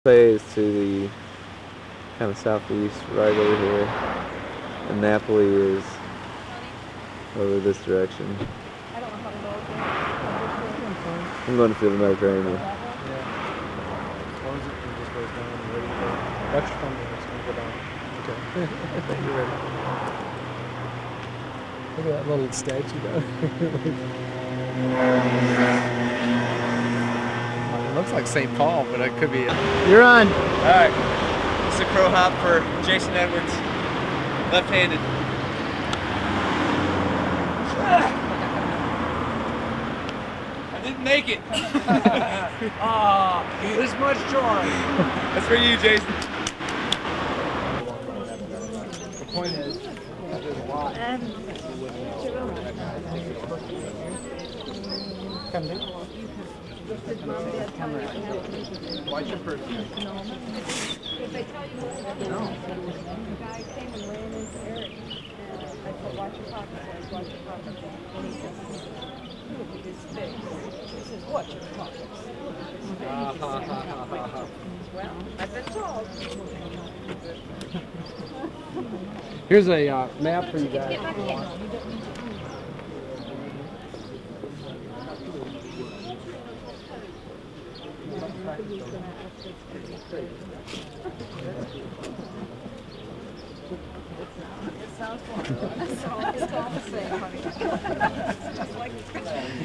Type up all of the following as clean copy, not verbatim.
Pompeii is to the kind of southeast, right over here, and Napoli is over this direction. I don't know how to go again. I'm going to feel the Mediterranean. Yeah. As long as it just goes down and ready to go. Watch your phone, it's going to go down. Okay. You're ready. Look at that little statue down It looks like St. Paul, but it could be. You're on. All right. This is a crow hop for Jason Edwards. Left-handed. I didn't make it. This much joy. That's for you, Jason. The point is, there's a lot. Come in. Watch your person. If they tell you what the guy came and ran into Eric, and I said, watch your pockets, watch your pockets. And he says, look at his face. He says, watch your pockets. And he just said, well, I've been told. Here's a map for you guys. Get back in.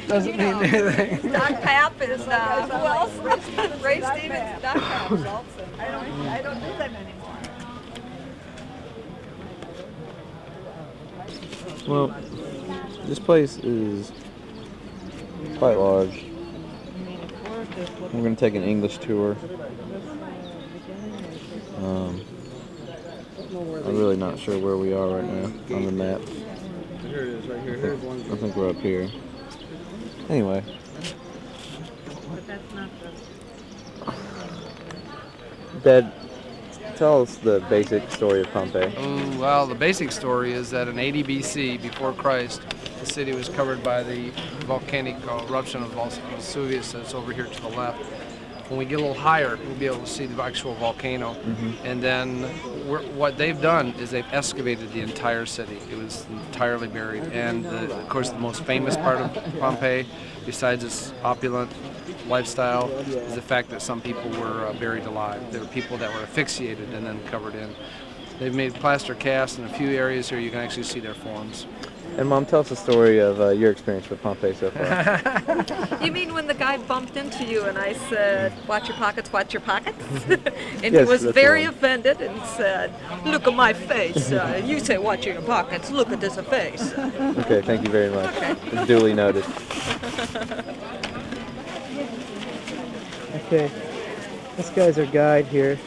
Doesn't mean anything. Doc Pap is, who else? Ray Stevens, Doc Pap is also. I don't do them anymore. Well, this place is quite large. We're going to take an English tour. I'm really not sure where we are right now on the map. Here it is, right here. Here's one. I think we're up here. Anyway. But that's not the... Dad, tell us the basic story of Pompeii. Well, the basic story is that in 80 BC, before Christ, the city was covered by the volcanic eruption of Vesuvius that's over here to the left. When we get a little higher, we'll be able to see the actual volcano. And then what they've done is they've excavated the entire city. It was entirely buried. And of course, the most famous part of Pompeii, besides its opulent lifestyle, is the fact that some people were buried alive. There were people that were asphyxiated and then covered in. They've made plaster casts in a few areas here. You can actually see their forms. And Mom, tell us the story of your experience with Pompeii so far. You mean when the guy bumped into you and I said, watch your pockets, watch your pockets? And Yes, he was that's very the one. offended and said, look at my face. You say, watch your pockets, look at this face. Okay, thank you very much. Okay. It's duly noted. Okay, this guy's our guide here,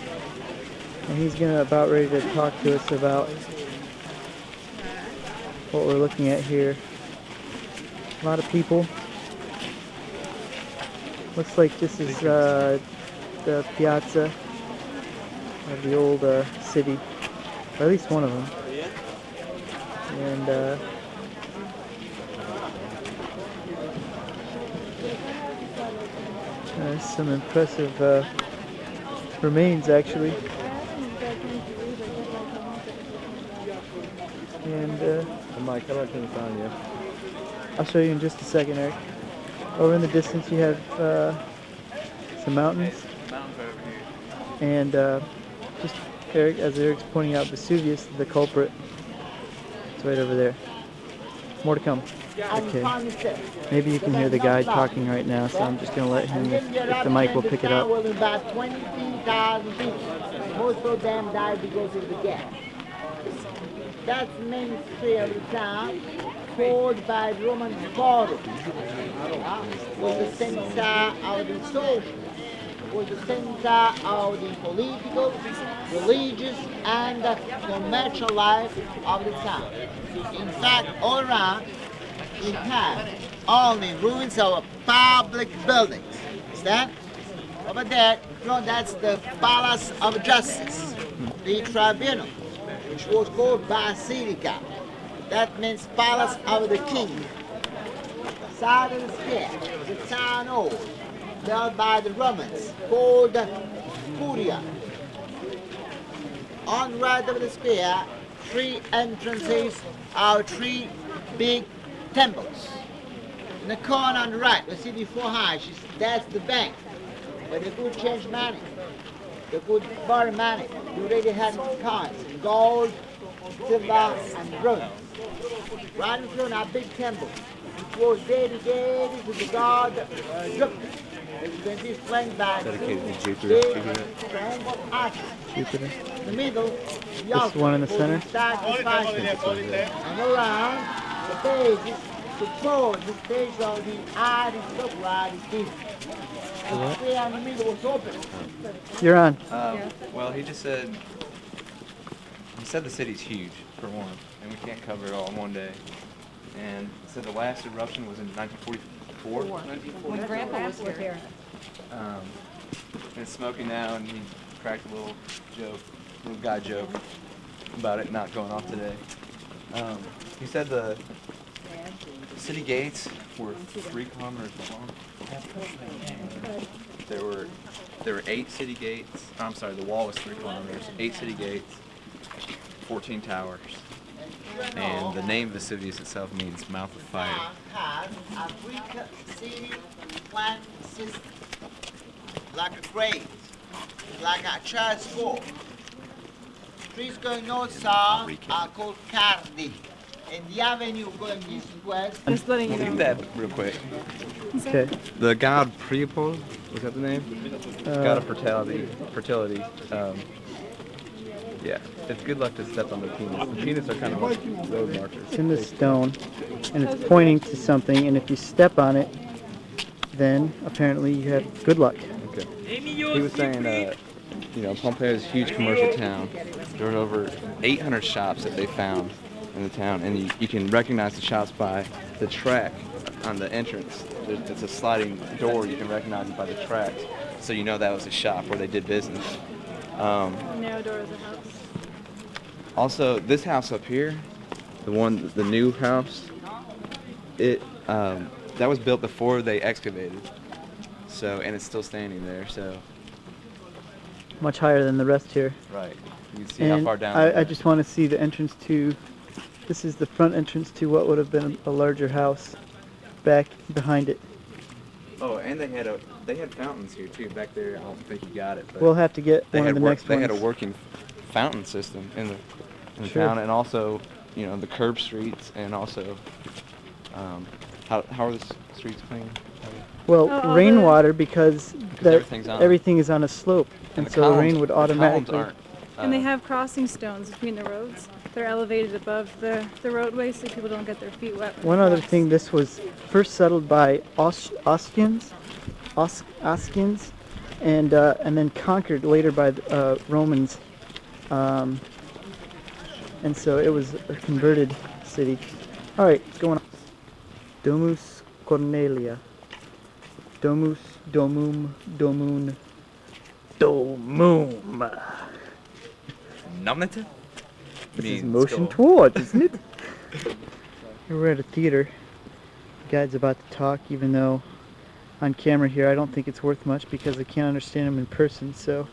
and he's about ready to talk to us about what we're looking at here. A lot of people. Looks like this is the piazza of the old city, or at least one of them. And there's some impressive remains, actually. And Mike, how do I turn this on you? I'll show you in just a second, Eric. Over in the distance, you have some mountains. And just Eric, as Eric's pointing out, Vesuvius, the culprit. It's right over there. More to come. Okay. Maybe you can hear the guy talking right now, so I'm just going to let him, if the mic will pick it up. Was about 23,000 people. Most of them died because of the gas. That's the main street of the town, called by the Roman Forum. Was the center of the social, was the center of the political, religious, and commercial life of the town. In fact, all around, it had only ruins of public buildings. Understand? Over there, that's the Palace of Justice, the tribunal, which was called Basilica. That means Palace of the King. Side of the square, the town hall, built by the Romans, called Curia. On the right of the square, 3 entrances are 3 big temples. In the corner on the right, you see the 4 arches, that's the bank, where they could change money. They could borrow money. You already had coins, gold, silver, and bronze. Right in front of a big temple, which was dedicated to the god Jupiter. As you can see, it's flanked by Dedicated to two Jupiter. big triangle arches. Jupiter. In the middle, the This one in the center? sacrifices. And around the pages support the stage of the aristocrat king. The square in the middle was open. You're on. Well, he said the city's huge, for one, and we can't cover it all in one day. And he said the last eruption was in 1944. When Grandpa was here. And it's smoking now, and he cracked a little guy joke about it not going off today. He said the city gates were 3 kilometers long. There were 8 city gates. I'm sorry, the wall was 3 kilometers. 8 city gates, 14 towers, and the name of the city itself means mouth of fire. Has a Greek city plan system, like a grade, like a church school. Streets going north-south are called cardi, and the avenue going east-west. Just letting you Look know. at that real quick. Okay. The god Priapol, was that the name? God of fertility. Yeah, it's good luck to step on the penis. The penis are kind of like road markers. It's in the stone, and it's pointing to something, and if you step on it, then apparently you have good luck. Okay. He was saying, Pompeii is a huge commercial town. There were over 800 shops that they found in the town, and you can recognize the shops by the track on the entrance. It's a sliding door. You can recognize it by the tracks, so you know that was a shop where they did business. Narrow door of the house. Also, this house up here, the new house, that was built before they excavated. So, and it's still standing there. So, Much higher than the rest here. right, you can see how And far down. I just want to see the entrance to, this is the front entrance to what would have been a larger house back behind it. Oh, and they had fountains here too back there. I don't think you got it, but We'll have to get they one of had the next they ones. had a working fountain system in the Sure. town, and also the curb streets, and also how are the streets clean? Well, Oh, all rainwater because everything's on. everything is on a slope, and the so the columns- rain would the columns automatically. aren't, And they have crossing stones between the roads. They're elevated above the roadway so people don't get their feet wet. One other thing, this was first settled by Oskians, and then conquered later by the Romans, and so it was a converted city. All right, going on. Domus Cornelia. Domus, domum, domun, domum. Nominative? This is Means motion go. towards, isn't it? We're at a theater. The guide's about to talk, even though on camera here I don't think it's worth much because I can't understand him in person, so.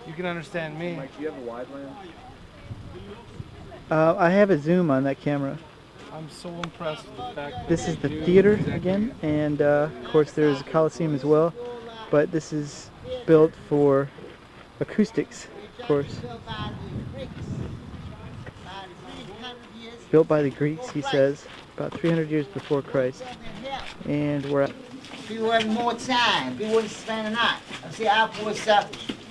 You can understand me. Mike, do you have a wide lens? I have a zoom on that camera. I'm so impressed with the fact that This is the you theater exactly- again, and of course there's a Coliseum as well, but this is built for acoustics, of course. Built by the Greeks, he says, about 300 years before Christ. And we're at People have more time. People want to spend the night. And see, I was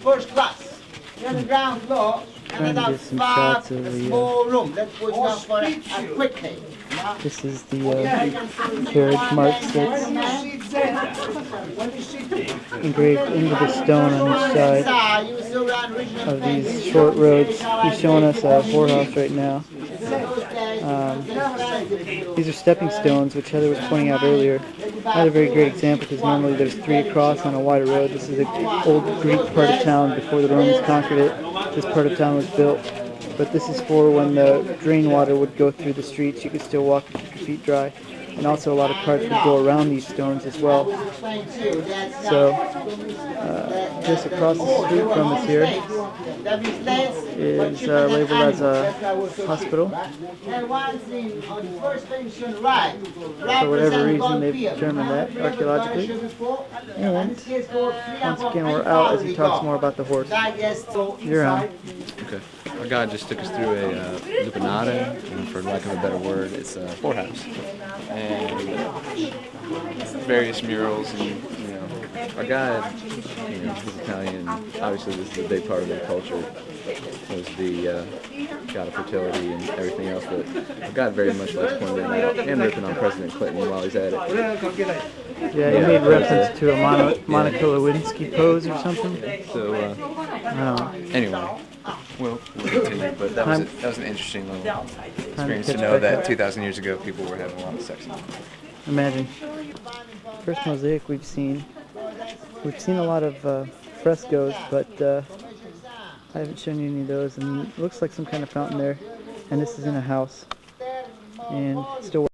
first class. You're on the ground floor, and Trying then to a get some shots five, of a the, small room. That was not for a quick thing. this is the carriage mark sits engraved into the stone on each side of these short roads. He's showing us a whorehouse right now. These are stepping stones, which Heather was pointing out earlier. Not a very great example because normally there's 3 across on a wider road. This is the old Greek part of town before the Romans conquered it. This part of town was built. But this is for when the drain water would go through the streets. You could still walk and keep your feet dry. and also a lot of carts would go around these stones as well. So just across the street from us here is labeled as a hospital. For whatever reason, they've determined that archaeologically. And once again, we're out as he talks more about the horse. You're on. Okay. Our guide just took us through a lupanada, and for lack of a better word, it's a whorehouse. And various murals, and our guide, he's Italian. Obviously, this is a big part of their culture. Was the god of fertility and everything else, but our guide very much likes pointing out and ripping on President Clinton while he's at it. Yeah, he made reference to a Monica Lewinsky pose or something. So, anyway, we'll continue, but that was an interesting little experience to know that 2,000 years ago people were having a lot of sex. Imagine. First mosaic we've seen. We've seen a lot of frescoes, but I haven't shown you any of those. And it looks like some kind of fountain there. And this is in a house. And still